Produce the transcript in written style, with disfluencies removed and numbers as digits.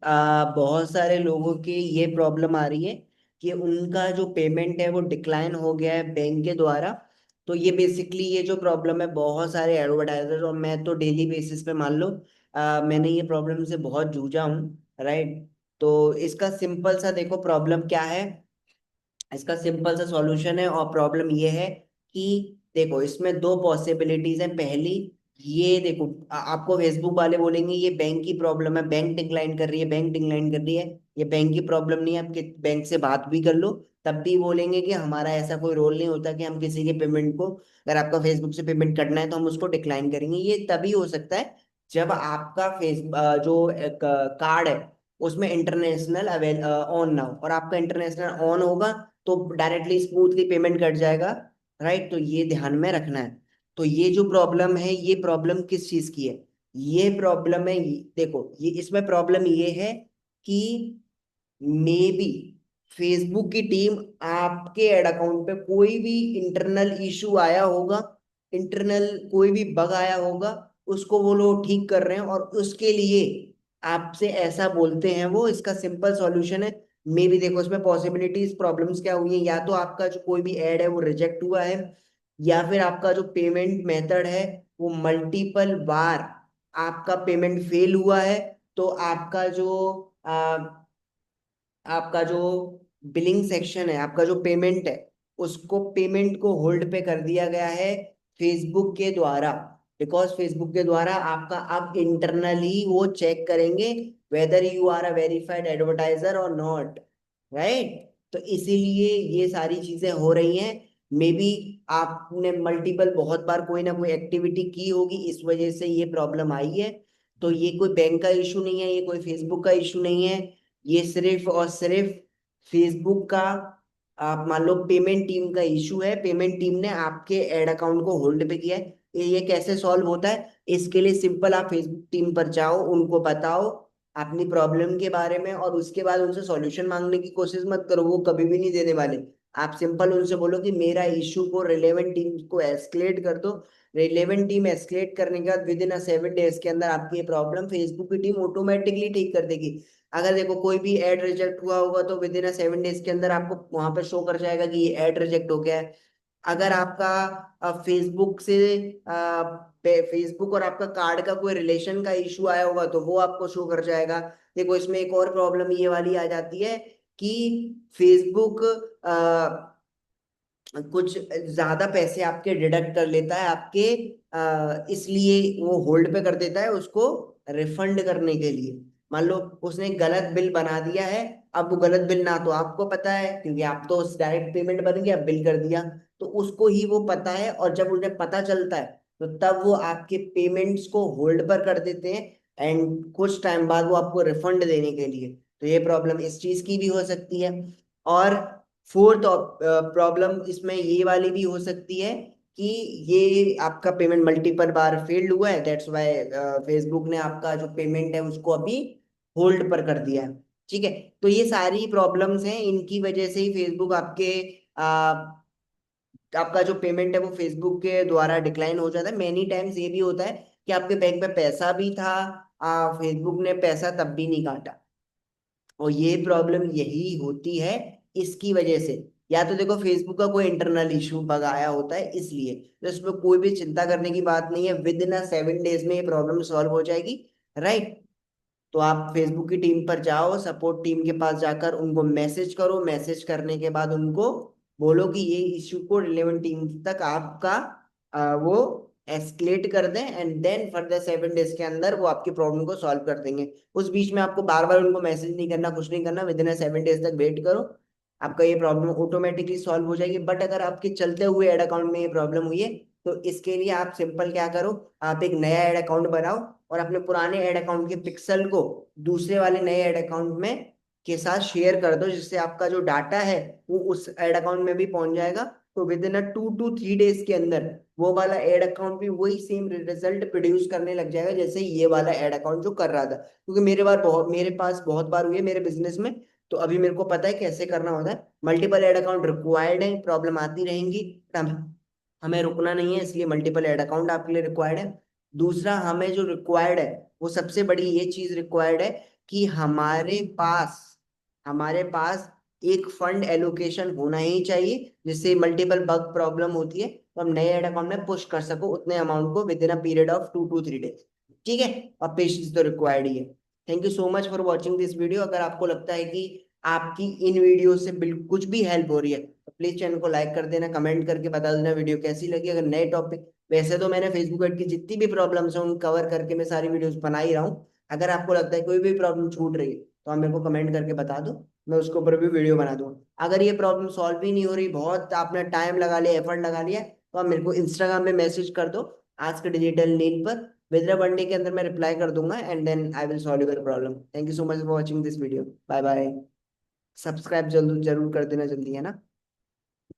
बहुत सारे लोगों की ये प्रॉब्लम आ रही है कि उनका जो पेमेंट है वो डिक्लाइन हो गया है बैंक के द्वारा। तो ये बेसिकली ये जो प्रॉब्लम है बहुत सारे एडवर्टाइजर, और मैं तो डेली बेसिस पे मान लो मैंने ये प्रॉब्लम से बहुत जूझा हूँ, राइट। तो इसका सिंपल सा देखो प्रॉब्लम क्या है। इसका सिंपल सा सॉल्यूशन है, और प्रॉब्लम ये है कि देखो इसमें दो पॉसिबिलिटीज हैं। पहली, ये देखो आपको फेसबुक वाले बोलेंगे ये बैंक की प्रॉब्लम है, बैंक डिक्लाइन कर रही है, बैंक डिक्लाइन कर रही है। ये बैंक की प्रॉब्लम नहीं है, आपके बैंक से बात भी कर लो तब भी बोलेंगे कि हमारा ऐसा कोई रोल नहीं होता कि हम किसी के पेमेंट को, अगर आपका फेसबुक से पेमेंट करना है तो हम उसको डिक्लाइन करेंगे। ये तभी हो सकता है जब आपका जो कार्ड है उसमें इंटरनेशनल अवेल ऑन ना हो, और आपका इंटरनेशनल ऑन होगा तो डायरेक्टली स्मूथली पेमेंट कट जाएगा, राइट। तो ये ध्यान में रखना है। तो ये जो प्रॉब्लम है, ये प्रॉब्लम किस चीज की है? ये प्रॉब्लम है देखो, ये इसमें प्रॉब्लम ये है कि मे बी फेसबुक की टीम आपके एड अकाउंट पे कोई भी इंटरनल इशू आया होगा, इंटरनल कोई भी बग आया होगा, उसको वो लोग ठीक कर रहे हैं और उसके लिए आपसे ऐसा बोलते हैं। वो इसका सिंपल सॉल्यूशन है। मे बी देखो इसमें पॉसिबिलिटीज प्रॉब्लम्स क्या हुई है, या तो आपका जो कोई भी ऐड है वो रिजेक्ट हुआ है, या फिर आपका जो पेमेंट मेथड है वो मल्टीपल बार आपका पेमेंट फेल हुआ है। तो आपका जो बिलिंग सेक्शन है, आपका जो पेमेंट है, उसको पेमेंट को होल्ड पे कर दिया गया है फेसबुक के द्वारा। बिकॉज फेसबुक के द्वारा आपका अब इंटरनली वो चेक करेंगे whether you are a verified advertiser और नॉट, राइट। तो इसीलिए ये सारी चीजें हो रही हैं। मे बी आपने मल्टीपल बहुत बार कोई ना कोई एक्टिविटी की होगी, इस वजह से ये प्रॉब्लम आई है। तो ये कोई बैंक का इशू नहीं है, ये कोई फेसबुक का इशू नहीं है। ये सिर्फ और सिर्फ फेसबुक का, आप मान लो पेमेंट टीम का इशू है। पेमेंट टीम ने आपके एड अकाउंट को होल्ड पे किया है। ये कैसे सॉल्व होता है? इसके लिए सिंपल, आप फेसबुक टीम पर जाओ, उनको बताओ अपनी प्रॉब्लम के बारे में, और उसके बाद उनसे सॉल्यूशन मांगने की कोशिश मत करो, वो कभी भी नहीं देने वाले। आप सिंपल उनसे बोलो कि मेरा इशू को रिलेवेंट टीम को एस्केलेट कर दो। रिलेवेंट टीम एस्केलेट करने के बाद विद इन 7 डेज के अंदर आपकी ये प्रॉब्लम फेसबुक की टीम ऑटोमेटिकली ठीक कर देगी। अगर देखो कोई भी ऐड रिजेक्ट हुआ होगा तो विद इन 7 डेज के अंदर आपको वहां पर शो कर जाएगा कि ये ऐड रिजेक्ट हो गया है। अगर आपका फेसबुक से फेसबुक और आपका कार्ड का कोई रिलेशन का इशू आया होगा तो वो आपको शो कर जाएगा। देखो इसमें एक और प्रॉब्लम ये वाली आ जाती है कि फेसबुक कुछ ज्यादा पैसे आपके डिडक्ट कर लेता है आपके, इसलिए वो होल्ड पे कर देता है उसको रिफंड करने के लिए। मान लो उसने गलत बिल बना दिया है, अब वो गलत बिल ना तो आपको पता है क्योंकि आप तो डायरेक्ट पेमेंट बन गया, बिल कर दिया, तो उसको ही वो पता है। और जब उन्हें पता चलता है तो तब वो आपके पेमेंट्स को होल्ड पर कर देते हैं, एंड कुछ टाइम बाद वो आपको रिफंड देने के लिए। तो ये प्रॉब्लम इस चीज की भी हो सकती है। और फोर्थ प्रॉब्लम इसमें ये वाली भी हो सकती है कि ये आपका पेमेंट मल्टीपल बार फेल्ड हुआ है, दैट्स व्हाई फेसबुक ने आपका जो पेमेंट है उसको अभी होल्ड पर कर दिया है। ठीक है। तो ये सारी प्रॉब्लम्स हैं, इनकी वजह से ही फेसबुक आपका जो पेमेंट है वो फेसबुक के द्वारा डिक्लाइन हो जाता है। मेनी टाइम्स ये भी होता है कि आपके बैंक में पैसा भी था, फेसबुक ने पैसा तब भी नहीं काटा। और ये प्रॉब्लम यही होती है इसकी वजह से। या तो देखो फेसबुक का कोई इंटरनल इशू बग आया होता है इसलिए, तो इसमें कोई भी चिंता करने की बात नहीं है, विद इन 7 डेज में ये प्रॉब्लम सॉल्व हो जाएगी, राइट। तो आप फेसबुक की टीम पर जाओ, सपोर्ट टीम के पास जाकर उनको मैसेज करो, मैसेज करने के बाद उनको बोलो कि ये इश्यू को रिलेवेंट टीम तक आपका वो एस्केलेट कर दें, एंड देन फर्दर 7 डेज के अंदर वो आपकी प्रॉब्लम को सॉल्व कर देंगे। उस बीच में आपको बार बार उनको मैसेज नहीं करना, कुछ नहीं करना, विद इन 7 डेज तक वेट करो, आपका ये प्रॉब्लम ऑटोमेटिकली सॉल्व हो जाएगी। बट अगर आपके चलते हुए एड अकाउंट में ये प्रॉब्लम हुई है तो इसके लिए आप सिंपल क्या करो, आप एक नया एड अकाउंट बनाओ और अपने पुराने ऐड अकाउंट के पिक्सल को दूसरे वाले नए ऐड अकाउंट में के साथ शेयर कर दो, जिससे आपका जो डाटा है वो उस ऐड अकाउंट में भी पहुंच जाएगा। तो विद इन 2 to 3 डेज के अंदर वो वाला ऐड अकाउंट भी वही सेम रिजल्ट प्रोड्यूस करने लग जाएगा जैसे ये वाला ऐड अकाउंट जो कर रहा था। क्योंकि मेरे पास बहुत बार हुई है मेरे बिजनेस में, तो अभी मेरे को पता है कैसे करना होता है। मल्टीपल ऐड अकाउंट रिक्वायर्ड है, प्रॉब्लम आती रहेंगी, हमें रुकना नहीं है, इसलिए मल्टीपल ऐड अकाउंट आपके लिए रिक्वायर्ड है। दूसरा हमें जो रिक्वायर्ड है, वो सबसे बड़ी ये चीज रिक्वायर्ड है कि हमारे पास एक फंड एलोकेशन होना ही चाहिए, जिससे मल्टीपल बग प्रॉब्लम होती है तो हम नए ऐड अकाउंट में पुश कर सको उतने अमाउंट को with in a period of 2 to 3 days। ठीक है, और पेशेंस तो रिक्वायर्ड ही है। Thank you so much for watching this video. अगर आपको लगता है कि आपकी इन वीडियो से बिल्कुल कुछ भी हेल्प हो रही है तो प्लीज चैनल को लाइक कर देना, कमेंट करके बता देना वीडियो कैसी लगी। अगर नए टॉपिक, वैसे तो मैंने फेसबुक एड की जितनी भी प्रॉब्लम्स हैं उन कवर करके मैं सारी वीडियोस बना ही रहा हूँ। अगर आपको लगता है कोई भी प्रॉब्लम छूट रही है तो आप मेरे को कमेंट करके बता दो, मैं उसके ऊपर भी वीडियो बना दूंगा। अगर ये प्रॉब्लम सॉल्व ही नहीं हो रही, बहुत आपने टाइम लगा लिया, एफर्ट लगा लिया, तो आप मेरे को इंस्टाग्राम पे मैसेज कर दो आज के डिजिटल नीड पर। विद इन 1 डे के अंदर मैं रिप्लाई कर दूंगा and then I will solve your problem. Thank you so much for watching this video. Bye bye. Subscribe जल्द जरूर कर देना, जल्दी है ना।